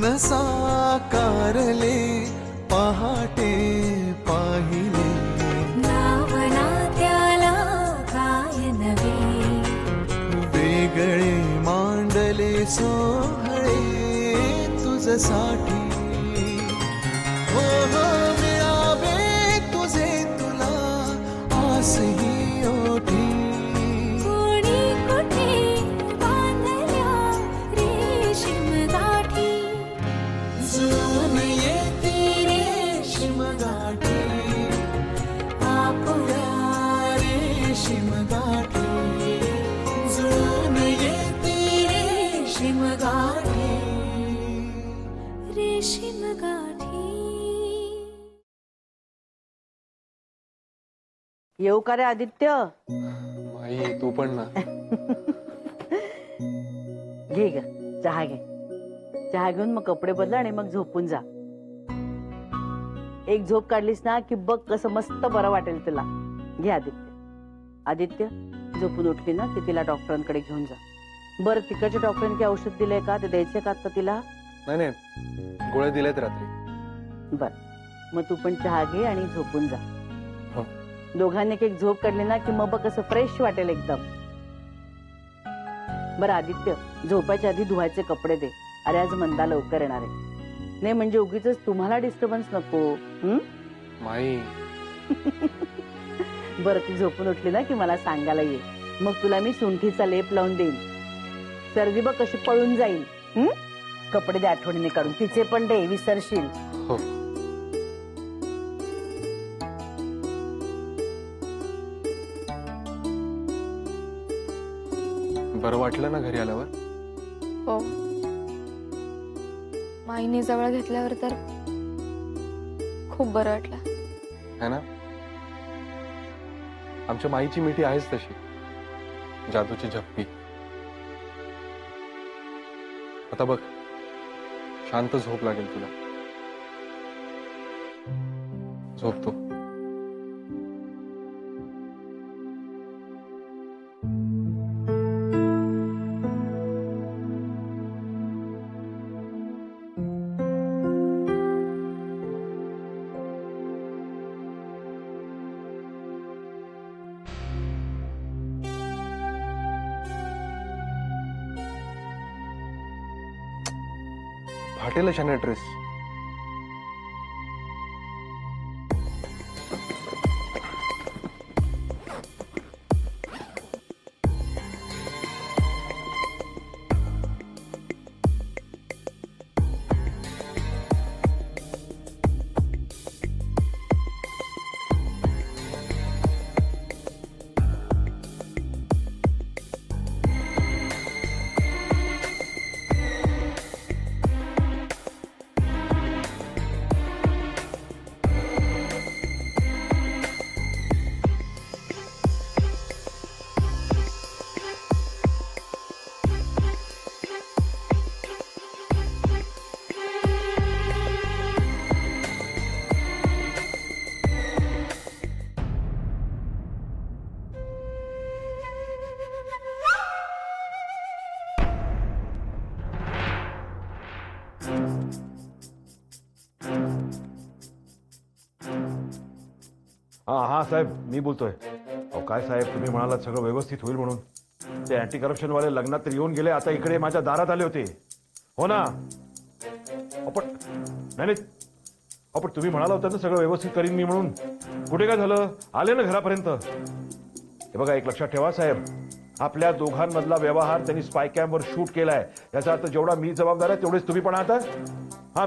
स्वप्न साकारले पहाटे पाहिले नावना त्याला काय नवे वेगळे मांडले सोहळे तुझसाठी हो हो मिळावे तुझे तुला आसही ओठी कोणी कुठे बांधल्या रेशीम गाठी जुळून येते रेशीम गाठी आपुल्या रेशीम गाठी जुळून येते रेशीम गाठी रेशीम गाठी. येऊ का रे आदित्य? माई तू पण ना. घे ग चहा घे. चहा घेऊन मग कपडे बदला आणि मग झोपून जा. एक झोप काढलीस ना की बघ कसं मस्त बरं वाटेल तुला. घे आदित्य. आदित्य झोपून उठली ना की तिला डॉक्टरांकडे घेऊन जा. बरं तिकडच्या डॉक्टरांनी काही औषध दिलंय का? ते द्यायचे का आता तिला? नाही गोळ्या दिल्यात रात्री. बर मग तू पण चहा घे आणि झोपून जा. हो. दोघांनी एक झोप काढली ना की मग बघ कसं फ्रेश वाटेल एकदम. बरं आदित्य झोपायच्या आधी धुवायचे कपडे दे. अरे आज मंदा लवकर येणार आहे. नाही म्हणजे उगीच तुम्हाला डिस्टर्बन्स नको. माई बरं ती झोपून उठली ना की मला सांगायला ये. मग तुला मी सुंठीचा लेप लावून देईन. सर्दी बघ कशी पळून जाईल. कपडे दे आठवणीने काढून. तिचे पण दे विसरशील. हो. बरं वाटलं ना घरी आल्यावर? हो माईने जवळ घेतल्यावर तर खूप बरं वाटलं. है ना? आमच्या माईची मिठी आहेच तशी जादूची झप्पी. आता बघ शांत झोप लागेल तुला. झोपतो. फाटेल शाने ड्रेस. हा साहेब मी बोलतोय. अहो काय साहेब तुम्ही म्हणालात सगळं व्यवस्थित होईल म्हणून. ते अँटी करप्शन वाले लग्नात तर येऊन गेले. आता इकडे माझ्या दारात आले होते. हो ना? आपण नाही आपण तुम्ही म्हणाला होता ना सगळं व्यवस्थित करीन मी म्हणून. कुठे काय झालं? आले ना घरापर्यंत. हे बघा एक लक्षात ठेवा साहेब. आपल्या दोघांमधला व्यवहार त्यांनी स्पाय कॅमवर शूट केलाय. याचा अर्थ जेवढा मी जबाबदार आहे तेवढेच तुम्ही पण आहात. हा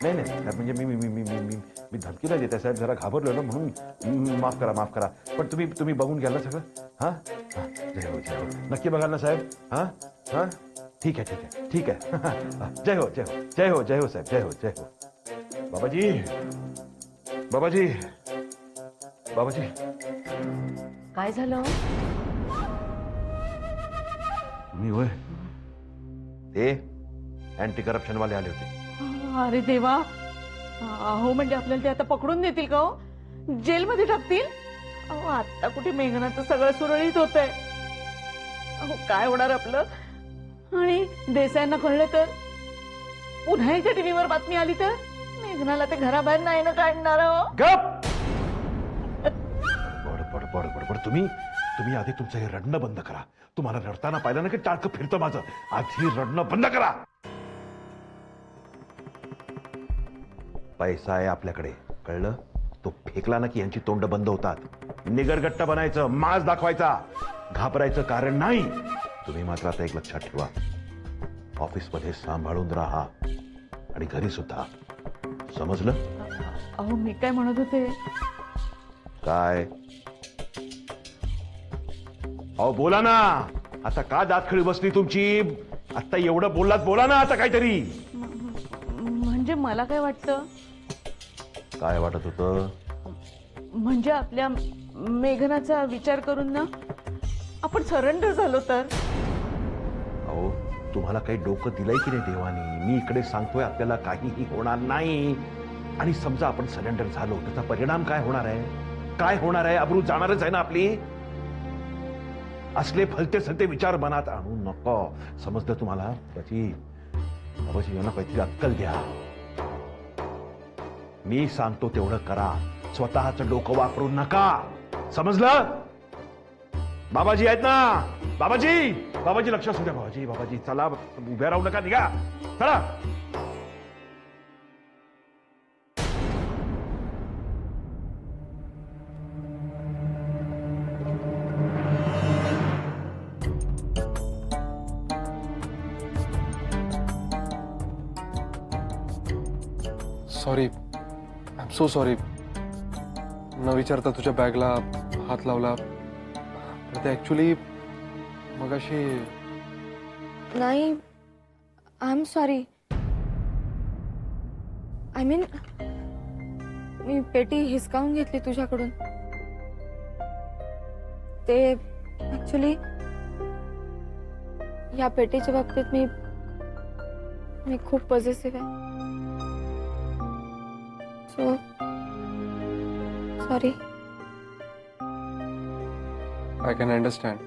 नाही म्हणजे मी धमकी नाही देते साहेब. जरा घाबरलो ना म्हणून माफ करा. पण तुम्ही बघून घ्याल ना सगळं? हा जय हो. नक्की बघाल ना साहेब? हा ठीक आहे. जय हो साहेब. जय हो. बाबाजी काय झालं? तुम्ही होय? ते अँटी करप्शन वाले आले होते. अरे देवा. अहो म्हणजे आपल्याला ते आता पकडून देतील का? हो जेलमध्ये टाकतील? अहो आता कुठे मेघनाचं सगळं सुरळीत होतंय. अहो काय होणार आपलं? आणि देसाईंना कळलं तर पुन्हा एकदा टीव्हीवर बातमी आली तर मेघनाला ते घराबाहेर नाही ना काढणार हो. गप बड बड बड बड बड तुम्ही आधी तुमचं हे रडणं बंद करा. तुम्हाला रडताना पाहिलं ना की टाळकं फिरतं माझं. आधी रडणं बंद करा. पैसा आहे आपल्याकडे, कळलं? तो फेकला ना की यांची तोंड बंद होतात. निगरगट्ट बनायचं, माज दाखवायचा, घाबरायचं कारण नाही. तुम्ही मात्र आता एक लक्षात ठेवा, ऑफिसमध्ये सांभाळून राहा आणि घरी सुद्धा, समजलं? अहो मी काय म्हणत होते, काय? अहो बोला ना, आता का दातखिळी बसली तुमची? आता एवढं बोललात, बोला ना आता काहीतरी. म्हणजे मला काय वाटतं, काय वाटत होतं? म्हणजे आपल्या मेघनाचा विचार करून ना आपण सरेंडर झालो तर. अहो तुम्हाला काही डोकं दिलंय की नाही देवानी? मी इकडे सांगतोय आपल्याला काहीही होणार नाही. आणि समजा आपण सरेंडर झालो, त्याचा परिणाम काय होणार आहे? काय होणार आहे? अब्रू जाणारच आहे ना आपली. असले फलते सलते विचार मनात आणू नको, समजलं तुम्हाला? बाबाजी यांना काहीतरी अक्कल द्या. मी सांगतो तेवढं करा, स्वतःचं डोकं वापरू नका, समजलं? बाबाजी आहेत ना? बाबाजी लक्ष असू द्या. बाबाजी चला, उभ्या राहू नका, निघा, चला. Sorry, I am so sorry. न विचारता तुझ्या बॅगला हात लावला. ते ऍक्च्युली मगाशी. नाही, I am sorry. I mean, मी पेटी हिसकावून घेतली तुझ्याकडून. ते ऍक्च्युली या पेटीच्या बाबतीत मी खूप पॉझिटिव्ह आहे. So sorry. I can understand.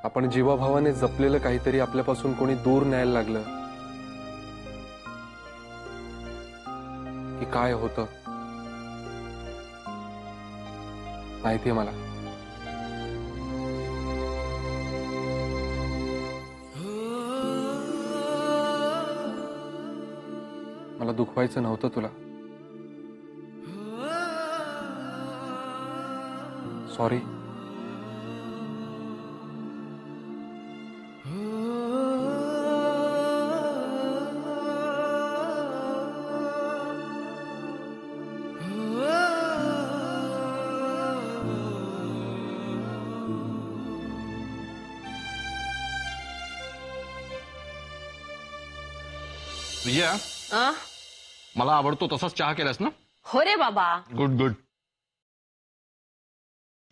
आपण जीवाभावाने जपलेलं काहीतरी आपल्यापासून कोणी दूर न्यायला लागलं की काय होतं माहितीये मला. मला दुखवायचं नव्हतं तुला. सॉरी. विजया, मला आवडतो तसाच चहा केलास ना? हो रे बाबा. Good good.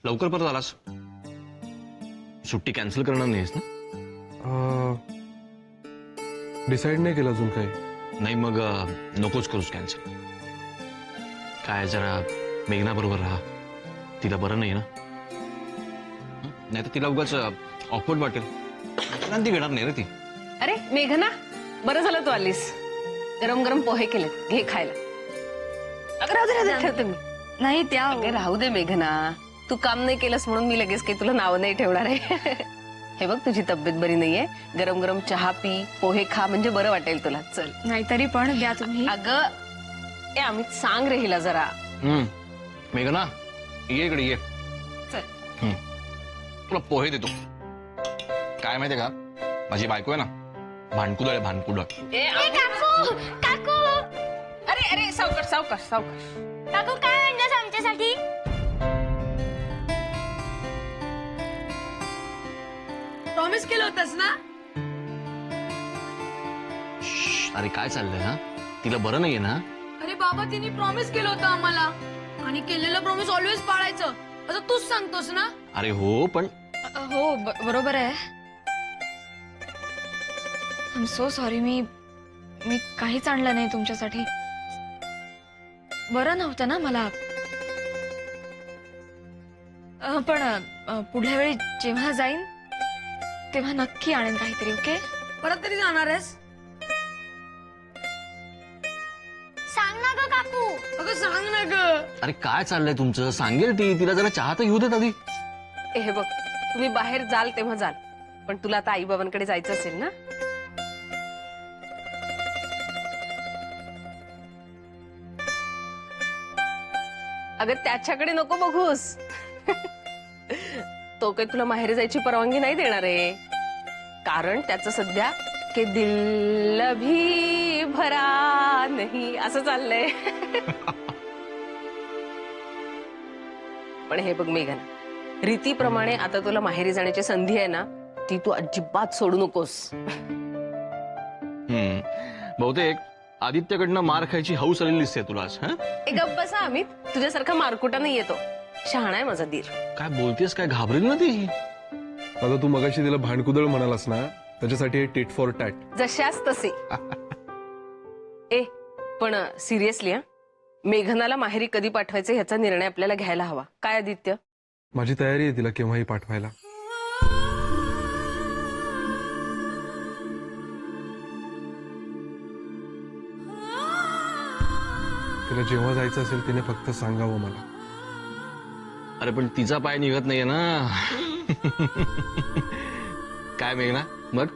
लवकर परत आलास. सुट्टी कॅन्सल करणार नाहीस ना? डिसाईड नाही केलं अजून काही. नाही मग नकोच करूस कॅन्सल. काय जरा मेघना बरोबर राहा. तिला बरं नाही ना? नाही तर तिला उगाच ऑकवर्ड वाटेल. ती घेणार नाही रे ती. अरे मेघना, बरं झालं तू आलीस. गरम गरम पोहे केलेत, घे खायला. अगं राहू दे ठेवते मी. नाही त्या अगं राहू दे मेघना, तू काम नाही केलंस म्हणून मी लगेच काही तुला नाव नाही ठेवणार आहे. हे बघ तुझी तब्येत बरी नाहीये, गरम गरम चहा पी, पोहे खा, म्हणजे बरं वाटेल तुला. चल. नाहीतरी पण द्या तुम्ही. अगं ए अमित, सांग रे हिला जरा. मेघना ये इकडे ये. चल. तुला पोहे देतो. काय माहितीये का, माझी बायको आहे ना, भांडकुदळ आहे, भांडकुदळ. काकू काकू, अरे अरे सावकाश सावकाश सावकाश. काकू काय आणलंस आमच्यासाठी? प्रॉमिस केलं होतंस ना? अरे काय चाललंय हा? तिला बरं नाहीये ना? अरे बाबा, तिने प्रॉमिस केलं होतं आम्हाला, आणि केलेलं प्रॉमिस ऑलवेज पाळायचं असं तूच सांगतोस ना? अरे हो, पण हो बरोबर आहे. I am so sorry. मी काहीच आणलं नाही तुमच्यासाठी. बरं नव्हतं ना मला. पण पुढल्या वेळी जेव्हा जाईन तेव्हा नक्की आणेन काहीतरी. ओके? परत तरी जाणार आहेस? सांग ना ग काकू. अगं सांग ना ग. अरे काय चाललंय तुमचं? सांगेल ती. तिला जरा चहा तर घेऊ देत आधी. हे बघ, तुम्ही बाहेर जाल तेव्हा जाल, पण तुला आता आई बाबांकडे जायचं असेल ना. अगं त्याच्याकडे नको बघूस. तो काही तुला माहेर जायची परवानगी नाही देणार आहे, कारण त्याचं सध्या के दिल भी भरा नाही असं चाललंय. पण हे बघ मेघना, रीतीप्रमाणे आता तुला माहेरी जाण्याची संधी आहे ना, ती तू अजिबात सोडू नकोस. बहुतेक आदित्यकडनं मार खायची हौस आलेली दिसते तुला आज. एक गप्प बसा अमित, तुझ्यासारखा मारकुटा नाही येतो. शहाणा आहे माझा दीर. काय बोलतेस? काय घाबरेल ना ती. आता तू मगाशी तिला भांडकुदळ म्हणालास ना, त्याच्यासाठी टिट फॉर टॅट. जशास तसे. ए पण सिरियसली मेघनाला माहेरी कधी पाठवायचं ह्याचा निर्णय आपल्याला घ्यायला हवा. काय आदित्य? माझी तयारी आहे तिला केव्हाही पाठवायला. तिला जेव्हा जायचं असेल तिने फक्त सांगावं मला. अरे पण तिचा पाय निघत नाहीये ना. काय मेघना, मग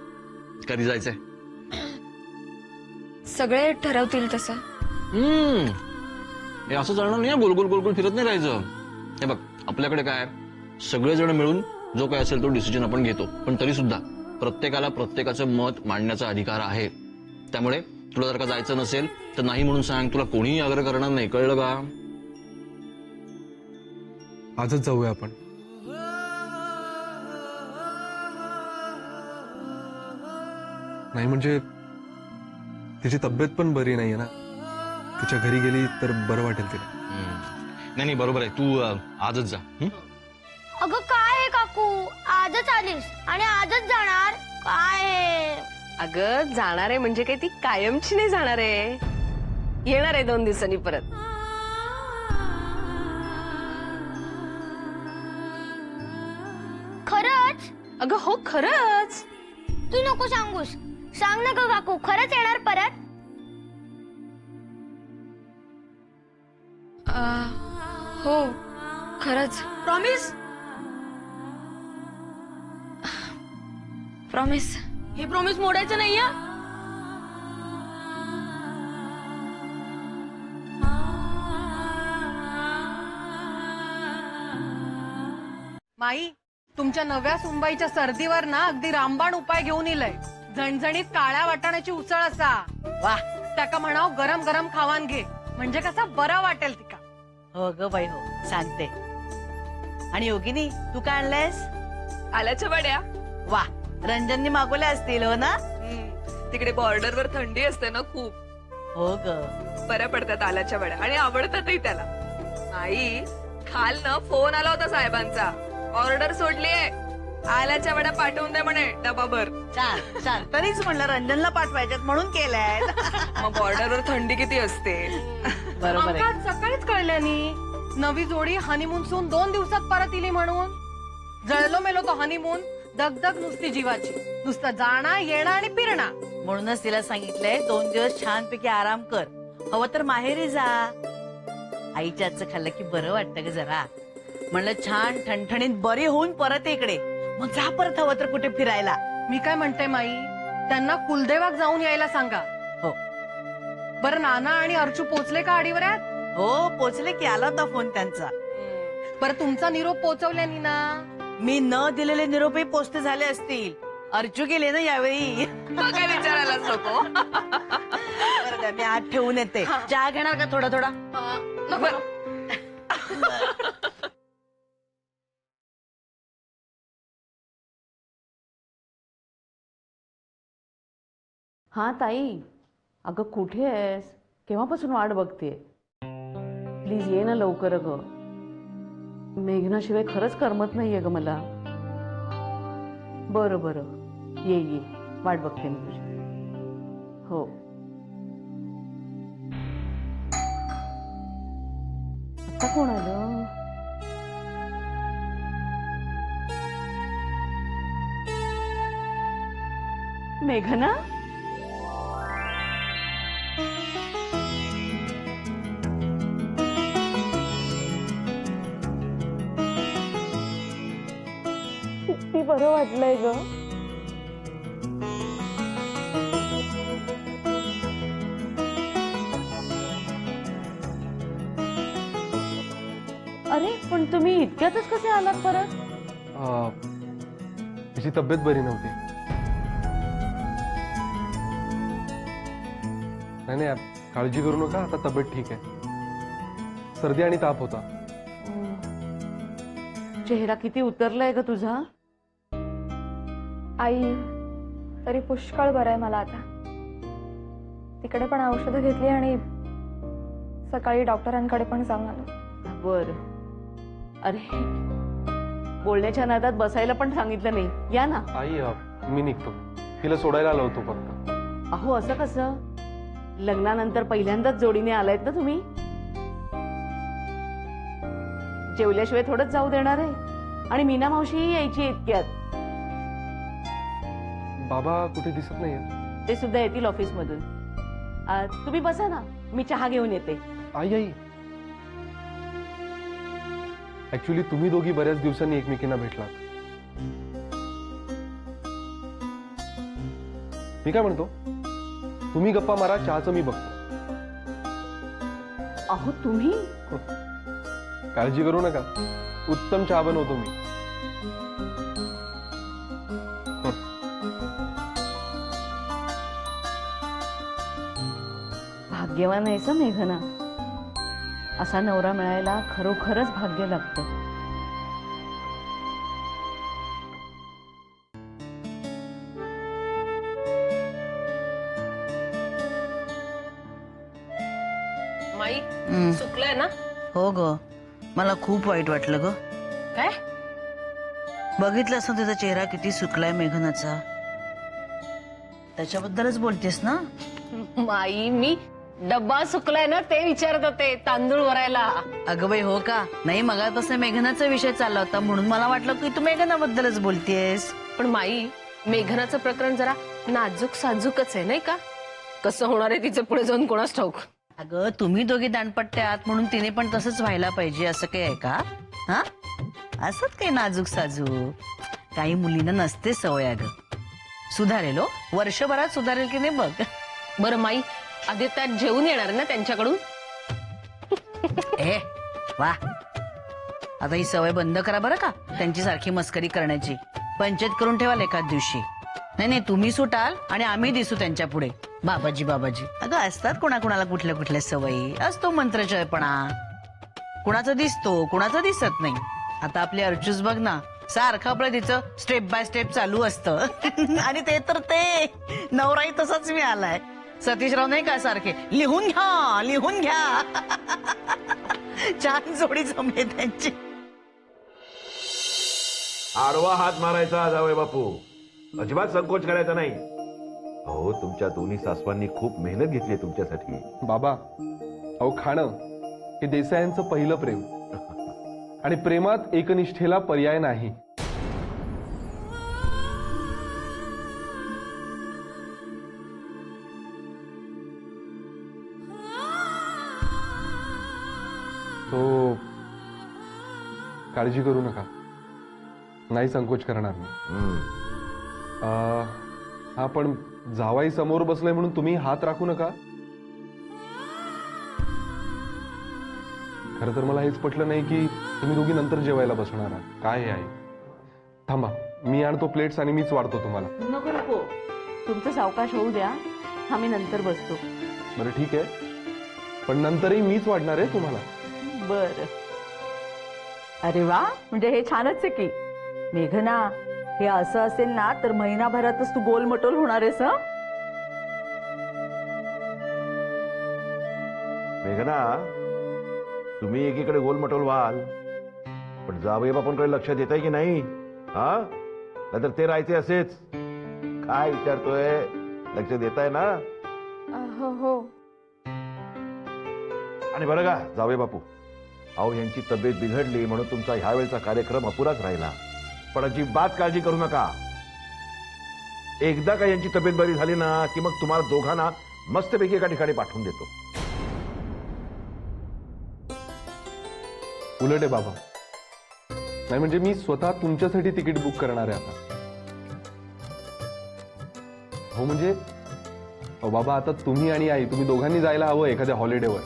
कधी जायचंय? सगळे ठरवतील तसं. हे असं चालणार नाही. गोल गोल गोल गोल फिरत नाही राहायचं. हे बघ, आपल्याकडे काय सगळेजण मिळून जो काय असेल तो डिसिजन आपण घेतो, पण तरी सुद्धा प्रत्येकाला प्रत्येकाचं मत मांडण्याचा अधिकार आहे. त्यामुळे तुला जर का जायचं नसेल तर नाही म्हणून सांग. तुला कोणीही आग्रह करणार नाही, कळलं का? आजच जाऊया आपण. नाही म्हणजे तिची तब्येत पण बरी नाहीये ना. तिच्या घरी गेली तर बरं वाटेल तिला. नाही नाही, बरोबर आहे. तू आजच जा. अगं काय आहे काकू, आजच आलीस आणि आजच जाणार? काय आहे? अगं जाणार आहे म्हणजे काही ती कायमची नाही जाणार आहे. येणार आहे 2 दिवसांनी परत. खरंच? अगं हो खरंच. तू नको सांगूस. सांग ना ग काकू, खरंच येणार परत? हो खरंच. प्रॉमिस? प्रॉमिस. हे प्रॉमिस मोडायचं नाहीये. माई, तुमच्या नव्या सुनबाईच्या सर्दीवर ना अगदी रामबाण उपाय घेऊन इलय. झणझणीत काळ्या वाटाण्याची उसळ असा. वाह, त्याका म्हणाव गरम गरम खावान घे, म्हणजे कसा बरा वाटेल तिका. हो ग बाई हो, सांगते. आणि योगिनी, तू काय आणलंयस? आल्याच्या वड्या. वा, रंजननी मागवल्या असतील हो ना? तिकडे बॉर्डरवर थंडी असते ना खूप. हो ग. बऱ्या पडतात आल्याच्या वड्या आणि आवडतातही त्याला. आई, काल ना फोन आला होता साहेबांचा. ऑर्डर सोडलीये, आल्याच्या वड्या पाठवून दे म्हणे डबाभर. छान छान. तरीच म्हणलं रंजनला पाठवायच्यात म्हणून केलंय. मग बॉर्डरवर थंडी किती असते. बरोबर आहे. सकाळीच कळल्यानी नवी जोडी हनीमून सून 2 दिवसात परत इली म्हणून. जळलो मेलो तो हनीमून. दगदग नुसती जीवाची. नुसतं जाणं येणं आणि फिरणं. म्हणूनच तिला सांगितलंय 2 दिवस छानपैकी आराम कर. हवं तर माहेरी जा. आईच्या हातचं खाल्लं की बरं वाटतं ग जरा. म्हणलं छान ठणठणीत बरी होऊन परत इकडे. मग जा परत हवं तर कुठे फिरायला. मी काय म्हणते माई, त्यांना कुलदेवाक जाऊन यायला सांगा. हो. बरं, नाना आणि अर्चू पोचले का आडीवर आहेत? हो पोचले की, आला होता फोन त्यांचा. बरं, तुमचा निरोप पोचवल्यानी ना? मी न दिलेले निरोपही पोचते झाले असतील. अर्चू गेले ना यावेळी. काय विचारायलाच नको. बरं द्या, मी हात ठेवून येते. चहा घेणार का थोडा थोडा? हा ताई, अगं कुठे आहेस? केव्हापासून वाट बघतेय. प्लीज ये ना लवकर. ग मेघनाशिवाय खरंच करमत नाहीये ग मला. बरं बरं, ये ये, वाट बघते मी तुझी. हो. आता कोण आलं? मेघना, किती बरं वाटलंय ग. अरे पण तुम्ही इतक्यातच कसे आलात परत? तिची तब्येत बरी नव्हती. नाही नाही, काळजी करू नका, आता तब्येत ठीक आहे. सर्दी आणि ताप होता. चेहरा किती उतरलाय ग तुझा. आई तरी पुष्कळ बरं आहे मला आता. तिकडे पण औषधं घेतली आणि सकाळी डॉक्टरांकडे पण जाऊन आलो. बर. अरे बोलण्याच्या नादात बसायला पण सांगितलं नाही. या ना. आई मी निघतो, तिला सोडायला आलो होतो फक्त. अहो असं कसं, लग्नानंतर पहिल्यांदाच जोडीने आलायत ना तुम्ही. जेवल्याशिवाय थोडंच जाऊ देणार आहे. आणि मीना मावशीही यायची इतक्यात. बाबा कुठे दिसत नाहीये. ते सुद्धा येतील ऑफिस मधून. तुम्ही बसा ना, मी चहा घेऊन येते. आई आई, ऍक्च्युली तुम्ही दोघी बऱ्याच दिवसांनी एकमेकींना भेटलात. मी काय म्हणतो, तुम्ही गप्पा मारा, चहाचं मी बघतो. अहो तुम्ही. काळजी करू नका, उत्तम चहा बनवतो मी. भाग्यवान आहेस मेघना. असा नवरा मिळायला खरोखरच भाग्य लागतं. माई चुकलंय ना. हो ग, मला खूप वाईट वाटलं ग. काय बघितलं असं तिचा चेहरा किती सुकलाय मेघनाचा. त्याच्याबद्दलच बोलतेस ना. माई मी डब्बा सुकलाय ना ते विचारत होते, तांदूळ भरायला. अगं बाई हो का. नाही, मगापासून मेघनाचा विषय चालला होता म्हणून मला वाटलं की तू मेघनाबद्दलच बोलतेस. पण माई मेघनाचं प्रकरण जरा नाजूक साजूकच आहे नाही का. कसं होणार आहे तिचं पुढे जाऊन कोणाच ठाऊक. अगं तुम्ही दोघी दाणपट्ट्या आहात म्हणून तिने पण तसंच व्हायला पाहिजे असं काही आहे का. हा, असंच काही नाजूक साजूक. काही मुलींना नसते सवय. अगं सुधारेलो, वर्षभरात सुधारेल की नाही बघ. बरं माई, आदित्य जेवून येणार ना त्यांच्याकडून. ए वा, आता ही सवय बंद करा बरं का, त्यांची सारखी मस्करी करण्याची. पंचायत करून ठेवाल एखाद दिवशी. नाही नाही, तुम्ही सुटाल आणि आम्ही दिसू त्यांच्या पुढे बाबाजी बाबाजी. अगं असतात कोणाकोणाला कुठल्या कुठल्या सवयी. असतो मंत्रचयपणा. कुणाचा दिसतो, कुणाचा दिसत नाही. आता आपली अर्चूस बघ ना, सारखं आपलं तिचं स्टेप बाय स्टेप चालू असतं. आणि ते तर ते नवराई तसाच मी आलाय. सतीशराव नाही का सारखे लिहून घ्या लिहून घ्या. छान जोडी जमली त्यांची. आडवा हात मारायचा जावई बापू, अजिबात संकोच करायचा नाही. अहो तुमच्या दोन्ही सासवांनी खूप मेहनत घेतली तुमच्यासाठी. बाबा, अहो खाणं हे देसायांचं पहिलं प्रेम. आणि प्रेमात एकनिष्ठेला पर्याय नाही. तो काळजी करू नका, नाही संकोच करणार मी. हा पण जावाई समोर बसलाय म्हणून तुम्ही हात राखू नका. खरं तर मला हेच पटलं नाही की तुम्ही दोघी नंतर जेवायला बसणार आहात. काय आहे. थांबा, मी आणतो प्लेट्स आणि मीच वाढतो तुम्हाला. नको नको, तुमचं सावकाश होऊ द्या, आम्ही नंतर बसतो. बरं ठीक आहे, पण नंतरही मीच वाढणार आहे तुम्हाला. बर. अरे वा, म्हणजे हे छानच आहे की. मेघना, हे असं असेल ना तर महिनाभरातच तू गोलमटोल होणार आहेस. मेघना, तुम्ही एकीकडे गोलमटोल व्हाल, पण जावई बापांकडे लक्ष देताय की नाही. हा, नाहीतर ते राहायचे असेच. काय विचारतोय, लक्ष देताय ना. हो हो. आणि बरं का जावई बापू, अहो यांची तब्येत बिघडली म्हणून तुमचा ह्या वेळचा कार्यक्रम अपुराच राहिला. पण अजिबात काळजी करू नका. एकदा का यांची तब्येत बरी झाली ना की मग तुम्हाला दोघांना मस्तपैकी एका ठिकाणी पाठवून देतो. उलट आहे बाबा. नाही म्हणजे मी स्वतः तुमच्यासाठी तिकीट बुक करणार आहे आता. हो म्हणजे अहो बाबा, आता तुम्ही आणि आई तुम्ही दोघांनी जायला हवं एखाद्या हॉलिडेवर.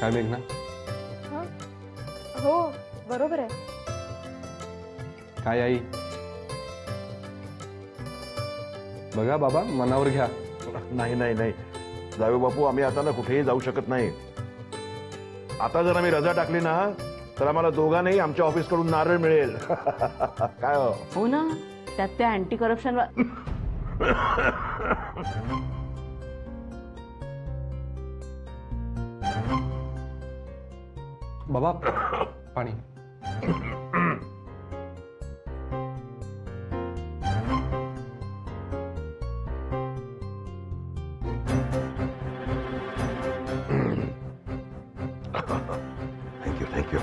काय मेघना? हो बरोबर आहे. काय आई? बघा बाबा, मनावर घ्या. नाही नाही नाही जावे बापू, आम्ही आता ना कुठेही जाऊ शकत नाही. आता जर आम्ही रजा टाकली ना तर आम्हाला दोघांनाही आमच्या ऑफिसकडून नारळ मिळेल. काय हो? हो ना, त्यात त्या अँटी करप्शन बाबा पाणी. Thank you thank you.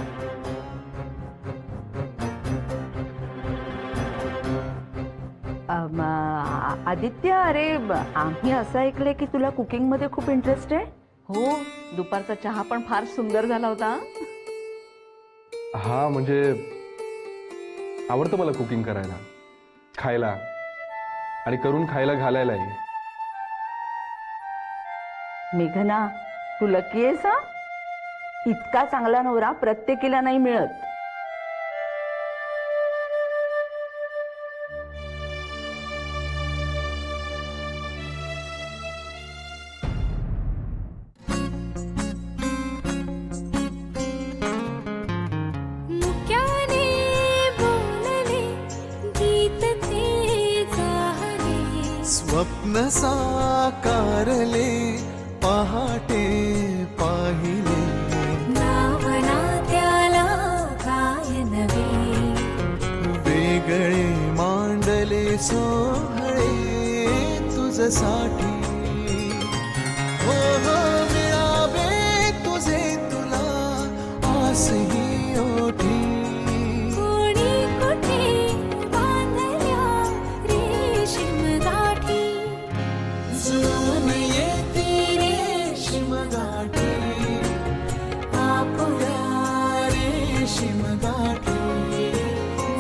आदित्य, अरे आम्ही असं ऐकलंय की तुला कुकिंग मध्ये खूप इंटरेस्ट आहे. हो, दुपारचा चहा पण फार सुंदर झाला होता. हा म्हणजे आवडतं मला कुकिंग करायला, खायला आणि करून खायला घालायलाही. मेघना, तू लकी आहेस हा. इतका चांगला नवरा प्रत्येकीला नाही मिळत. मुक्याने बोलले गीत ते जाहले, स्वप्न साकारले पहाटे पाहिले, नावना त्याला काय नवे, वेगळे मांडले सोहळे तुझसाठी. हो हो मिळावे तुझे तुला आसही ओठी, कोणी कुठे बांधल्या रेशीम गाठी, जुळून येते रेशीम गाठी, आपुल्या रेशीम गाठी,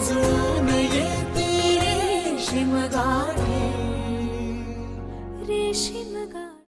जुळून येते रेशीम गाठी, रेशीम गाठी.